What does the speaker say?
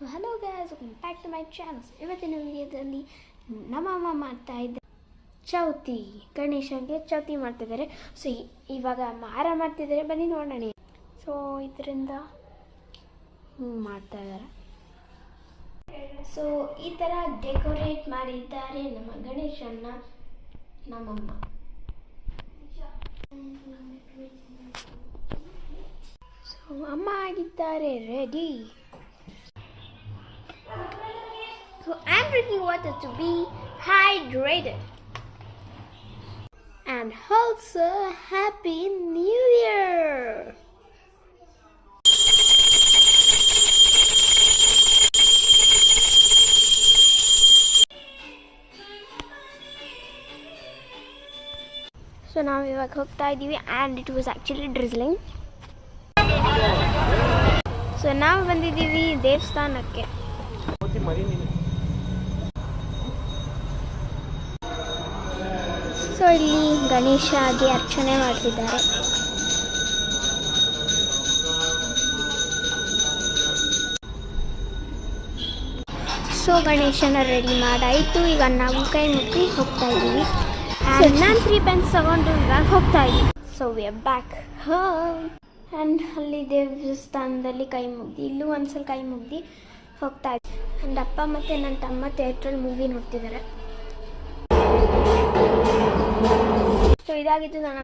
Hello guys, welcome back to my channels. ಇವತ್ತಿನ ವಿಡಿಯೋದಲ್ಲಿ ನಮ್ಮಮ್ಮ ಮಾಡ್ತಾ ಇದ್ದ ಚೌತಿ, ಗಣೇಶನಿಗೆ ಚೌತಿ ಮಾಡ್ತಿದ್ದಾರೆ. ಸೊ ಇವಾಗ ಮಾರ ಮಾಡ್ತಿದ್ದಾರೆ, ಬನ್ನಿ ನೋಡೋಣ. ಸೊ ಇದರಿಂದ ಮಾಡ್ತಾ ಇದ್ದಾರೆ. ಸೊ ಈ ಥರ ಡೆಕೋರೇಟ್ ಮಾಡಿದ್ದಾರೆ ನಮ್ಮ ಗಣೇಶನ್ನ ನಮ್ಮಮ್ಮ. ಸೊ ಅಮ್ಮ ಆಗಿದ್ದಾರೆ ready. So I'm drinking water to be hydrated. And also Happy New Year! So now ಇವಾಗ ಹೋಗ್ತಾ ಇದ್ದೀವಿ and it was actually drizzling. So ನಾವು ಬಂದಿದ್ದೀವಿ ದೇವಸ್ಥಾನಕ್ಕೆ. ಸೊ ಇಲ್ಲಿ ಗಣೇಶಗೆ ಅರ್ಚನೆ ಮಾಡ್ತಿದ್ದಾರೆ. ಸೊ ಗಣೇಶನ ರೆಡಿ ಮಾಡಾಯಿತು. ಈಗ ನಾವು ಕೈ ಮುಟ್ಟಿ ಹೋಗ್ತಾ ಇದ್ದೀವಿ. ನಾನು 3 ಪೆನ್ಸ್ ತಗೊಂಡು ಇವಾಗ ಹೋಗ್ತಾ ಇದ್ದೀವಿ. So we are back home. And ಅಲ್ಲಿ ದೇವಸ್ಥಾನದಲ್ಲಿ ಕೈ ಮುಗ್ದು, ಇಲ್ಲೂ ಒಂದ್ಸಲ ಕೈ ಮುಗ್ದು ಹೋಗ್ತಾ ಇದ್ವಿ. ಆ್ಯಂಡ್ ಅಪ್ಪ ಮತ್ತು ನನ್ನ ತಮ್ಮ ಥಿಯೇಟ್ರಲ್ಲಿ ಮೂವಿ ನೋಡ್ತಿದ್ದಾರೆ. ಸೊ ಇದಾಗಿತ್ತು ನನ್ನ